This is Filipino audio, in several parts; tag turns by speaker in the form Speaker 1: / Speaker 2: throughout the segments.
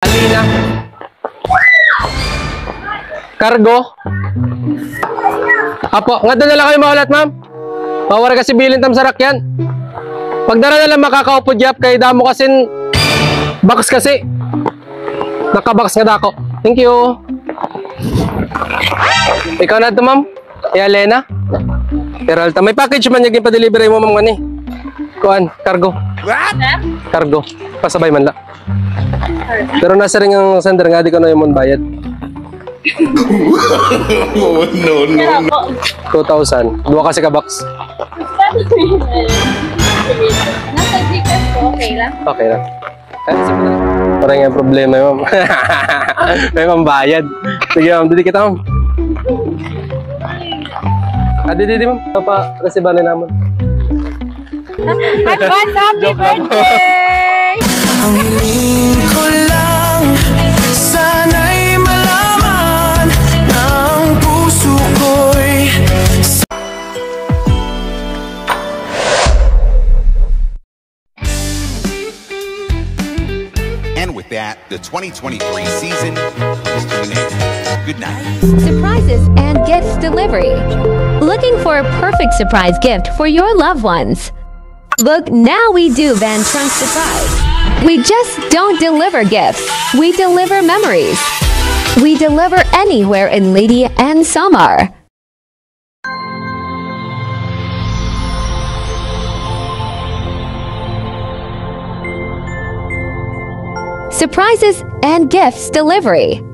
Speaker 1: Alina. Cargo. Apo, nga doon na lang kayo maulat, ma'am. Mawara kasi bilin tam sa rakyan. Pagdara na lang makakaupo diap kay damo kasi box kasi. Nakabox nga dako. Thank you. Ikaw na ito, ma'am. Lena. Peralta. May package man yung pa-delivery mo, ma'am, gani. Kuan, cargo.
Speaker 2: What?
Speaker 1: Cargo. Pasabay man la. Pero nasa rin ang sender nga, di ko na yung bayad.
Speaker 2: No.
Speaker 1: 2,000. Dua kasi ka box.
Speaker 3: Nasa Gcash ko, okay lang?
Speaker 1: Okay lang. Parang yung problema yun, ma'am. May mambayad. Sige, ma'am. Didi kita, ma'am. Didi, ma'am. Pa-resiban na naman.
Speaker 3: Advance happy birthday!
Speaker 4: Ang hiling ko lang, sana'y malaman ng puso ko'y
Speaker 5: And with that, the 2023 season is to an end. Good night.
Speaker 6: Surprises and gifts delivery. Looking for a perfect surprise gift for your loved ones? Look, now we do Van Trunk Surprise. We just don't deliver gifts. We deliver memories. We deliver anywhere in Leyte and Samar. Surprises and gifts delivery.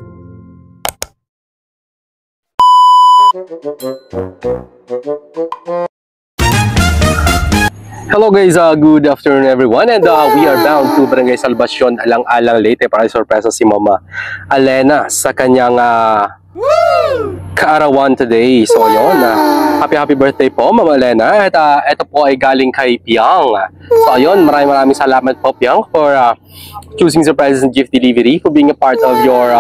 Speaker 1: Hello guys, good afternoon everyone, and we are bound to Barangay Salvacion, Alang-Alang, Leyte para sorpresa si Mama Alena sa kanyang kaarawan today. So yun, happy birthday po Mama Alena, at ito po ay galing kay Piang. So ayun, maraming salamat po Piang for choosing surprises and gift delivery, for being a part of your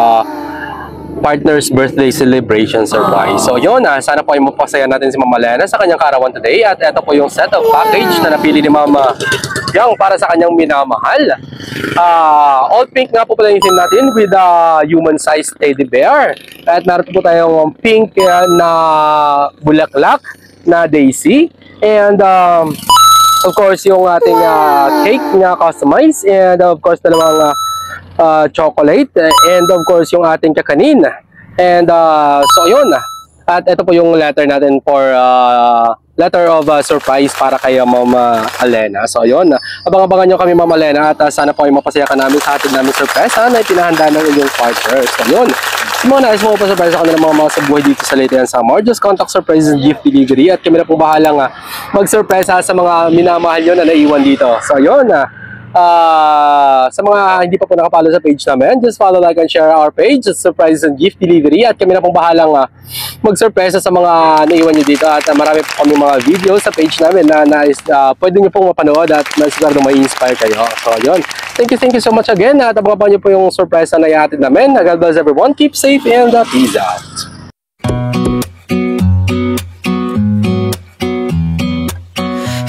Speaker 1: partner's birthday celebration surprise. So yun, sana po ay mapasaya natin si Mama Alena sa kanyang kaarawan today. At ito po yung set of package na napili ni Mama Yang para sa kanyang minamahal. All pink nga po pala yung theme natin with a human-sized teddy bear. At naroon po tayong pink na bulaklak na daisy. And of course yung ating cake na customized. And of course dalawang chocolate, and of course yung ating kakanin. And so yun, at ito po yung letter natin for letter of surprise para kay Mama Alena. So yun, abang-abangan nyo kami Mama Alena, at sana po ay mapasaya ka namin sa atin namin surprise na ipinahanda ng inyong partner. So yun, sa mga nais mo pa surprise sa kanila mga sa buhay dito sa Leyte and Samar, just contact Surprises Gift Delivery at kami na po bahalang mag-surprise sa mga minamahal nyo na naiwan dito. So yun, sa mga hindi pa po nakapalo sa page namin, just follow, like, and share our page, Surprise and Gift Delivery, at kami na pong bahalang mag-surpresa sa mga naiwan nyo dito. At marami po kami mga videos sa page namin na pwede nyo pong mapanood at sigurado may inspire kayo. So yun, thank you so much again, at abangan nyo po yung surprise na naihatid namin. God bless everyone, keep safe, and peace out.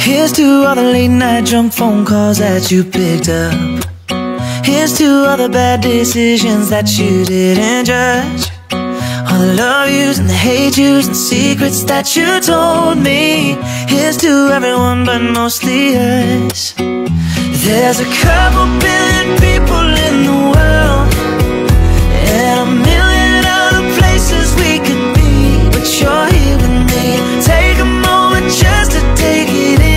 Speaker 4: Here's to all the late night drunk phone calls that you picked up. Here's to all the bad decisions that you didn't judge. All the love yous and the hate yous and secrets that you told me. Here's to everyone but mostly us. There's a couple billion people in the world, and a million other places we could be, but you're here with me. Take a moment just to take it in.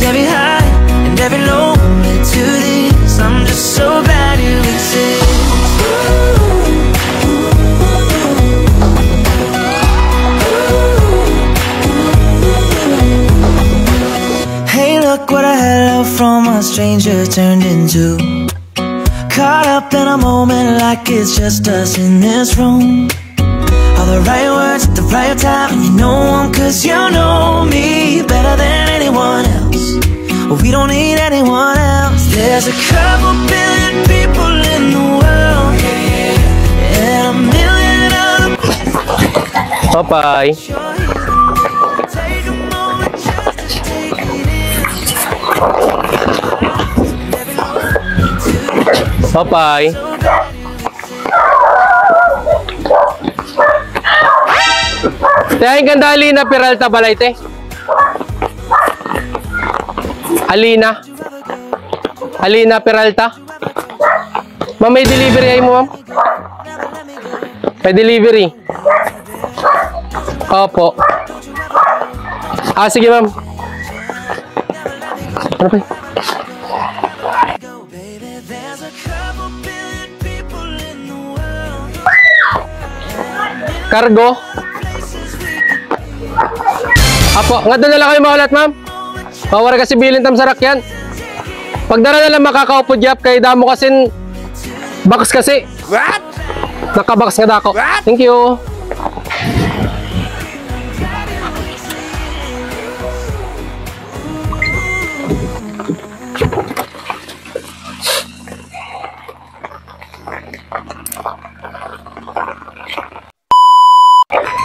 Speaker 4: Every high and every low led to this. I'm just so glad you exist. Hey, look what a hello from a stranger turned into. Caught up in a moment like it's just us in this room. All the right words at the right time, and you know them cause you know me better than anyone else. We don't need anyone else. There's a couple billion people in the world, and a million other.
Speaker 1: Bye-bye.
Speaker 4: Take a moment just to take it in.
Speaker 1: Bye-bye. Tiyahing ganda Alina Peralta Balayte. Alina Peralta. Ma'am, may delivery ay mo, ma'am? May delivery. Opo. Sige, ma'am. Ano ba? Cargo. Apo, nga doon na lang kayo maulat, ma'am. Mawara kasi bilin tam sarak yan. Pagdara na lang makakaupo jap kay damo kasin box kasi.
Speaker 5: What?
Speaker 1: Nakabox nga dako.
Speaker 5: What?
Speaker 1: Thank you.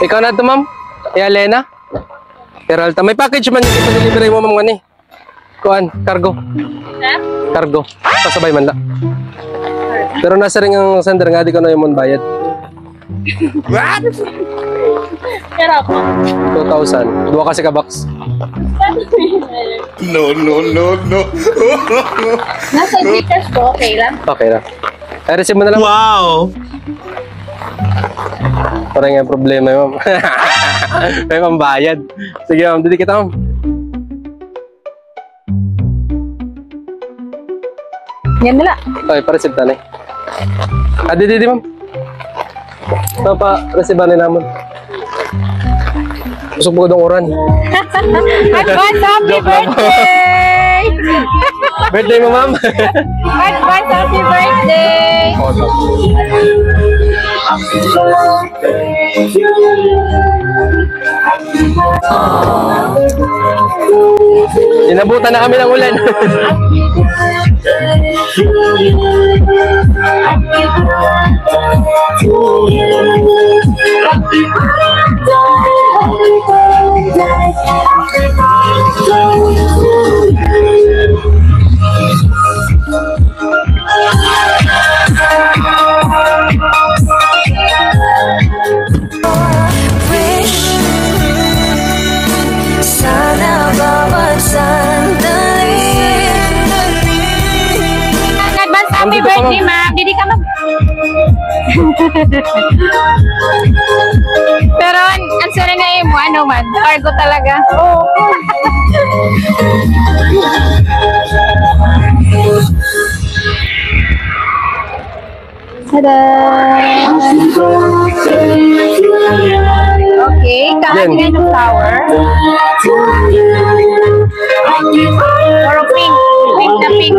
Speaker 1: Ikaw na ito, ma'am. Lena. Peralta. May package man yung ipa-delivery mo, ma'am. Gani. Kuan, cargo. Cargo. Pasabay man la. Pero nasa ring ang sender nga, di ko na yung bayad.
Speaker 5: What?
Speaker 3: Pero ako.
Speaker 1: 2,000. Dua kasi ka box.
Speaker 5: No.
Speaker 3: Nasa Gcash ko, okay lang.
Speaker 1: Okay na. Ay, receive mo na lang.
Speaker 5: Wow.
Speaker 1: Parang yung problema, ma'am. May pambayad. Sige, ma'am. Dili kita, ma'am.
Speaker 3: Yan nila.
Speaker 1: Okay, pa-receive na. Di, ma'am. Ito pa-receive na naman. Usok mo ko dong oran.
Speaker 3: Advance happy
Speaker 1: Joke lang.
Speaker 3: birthday!
Speaker 1: Birthday mo, ma'am.
Speaker 3: Advance happy birthday!
Speaker 1: Inabutan na kami ng ulan.
Speaker 4: Sana bawat sandali.
Speaker 3: Advance happy
Speaker 1: Nandito ka,
Speaker 3: birthday, ma'am. Didi ka, ma'am. Pero ang sorry nga mo, ano man, cargo talaga. Oo. Tada! Okay, kahan nga ng flower. Or pink. Pink na pink.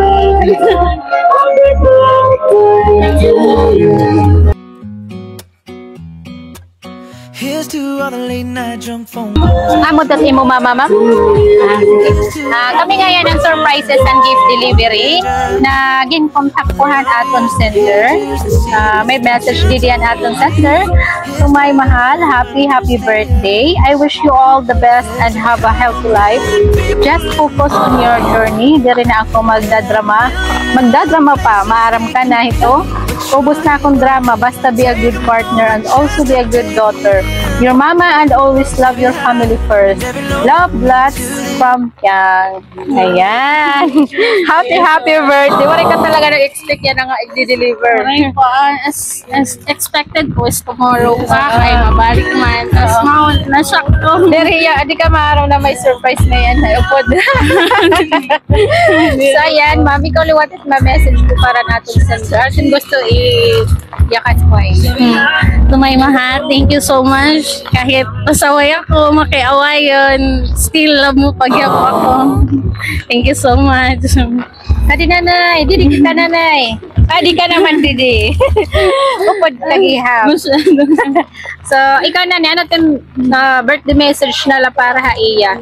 Speaker 4: Here's to all the late night drunk phone calls.
Speaker 3: Amot at imo mama, ma'am. Kami ngayon ng surprises and gift delivery na gin-contact ko han aton sender. May message diyan aton sender. To my mahal, happy birthday. I wish you all the best and have a healthy life. Just focus on your journey. Di rin na ako magdadrama. Magdadrama pa. Maaram ka na ito. Ubus na akong drama. Basta be a good partner and also be a good daughter. Your mama and always love your family first. Love, lots from Yang. Ayan. Happy birthday. Wala ka talaga nag-expect yan na nga i-deliver.
Speaker 2: Maray po, as expected po is tomorrow pa, kay mabalik man. Tapos na-shock ko.
Speaker 3: Deriya, di ka maaraw na may surprise na yan. Upod. So, ayan, mami ko liwat at ma-message ko para natin sa Arsin gusto i-yakas ko ay.
Speaker 2: To my mahal, thank you so much. Kahit pasaway ako, makiawayon, still love mo pagyaw ako. Thank you so much.
Speaker 3: Adi nanay, didi kita nanay. Adi ka naman didi. Upod tagihaw. So, ikaw nanay, ano yung birthday message nala para ha iya?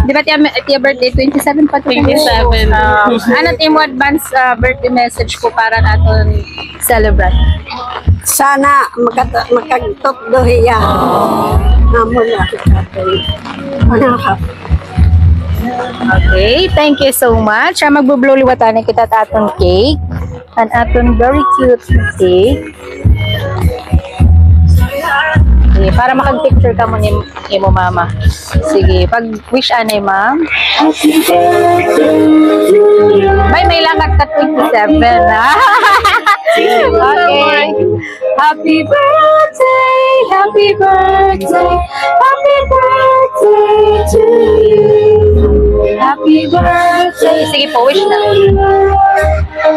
Speaker 3: Di ba tiya birthday? 27 pa
Speaker 2: 27.
Speaker 3: Ano yung advance birthday message ko para natin celebrate?
Speaker 7: Sana makagtop dohiya. Namun ako sa
Speaker 3: Okay, thank you so much. Magbublow liwatan kita tatong cake. An aton very cute cake. Sige, para makag-picture ka mo ni mo mama. Sige, pag-wish anay ma'am. May langat ka 27. Okay. Happy birthday, happy birthday, happy birthday to you. Happy birthday. Sige po, wish na.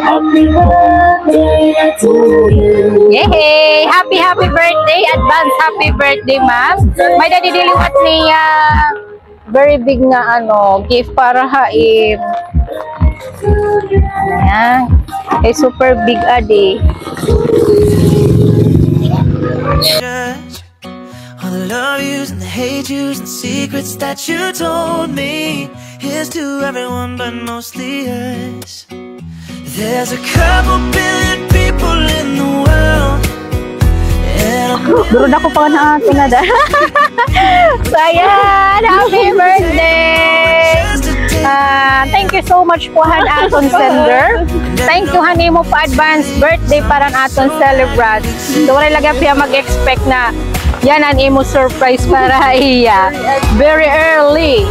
Speaker 3: Happy birthday to you. Yay! Happy birthday. Advance happy birthday, ma'am. May nadidiliwat niya very big na gift para haim. Ayan. Ay super big adi.
Speaker 4: Judge all the love yous and the hate yous and secrets that you told me. Here's to everyone, but mostly us. There's a couple billion people in the world.
Speaker 3: Durod ako pa na tinada. So ayan, happy birthday! Thank you so much po han aton sender. Thank you han mo pa advance birthday para aton celebrate. So wala lagi pa mag-expect na yan ang imo surprise para iya. Very early.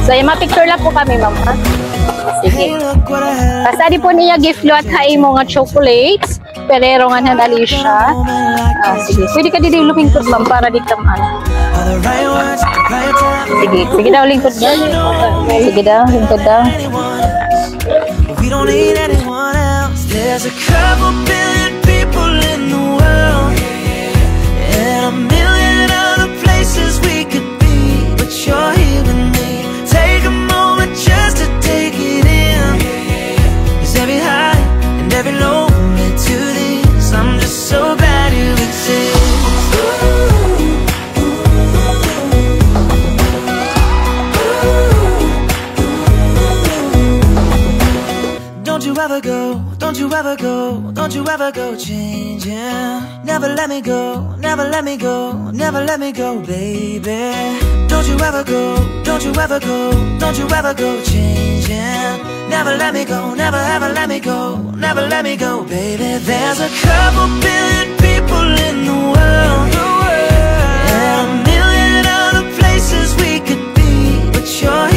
Speaker 3: So yung picture lang po kami, mama. Sige. Pasadi po niya gift lot ha imo nga chocolates. Perero nga nadali siya. Sige. Pwede ka dito lumingkod, ma'am, para di ka Sige. Sige daw, lingkod daw. Sige daw, lingkod daw.
Speaker 4: We don't need anyone else. There's a couple billion people in the world, and a million other places we could be, but you're here with me. Take a moment just to take it in. 'Cause every high and every low led to this. I'm just so glad you exist. Don't you ever go, don't you ever go, don't you ever go changing. Never let me go, never let me go, never let me go, baby. Don't you ever go, don't you ever go, don't you ever go changing. Never let me go, never ever let me go, never let me go, baby. There's a couple billion people in the world, and a million other places we could be, but you're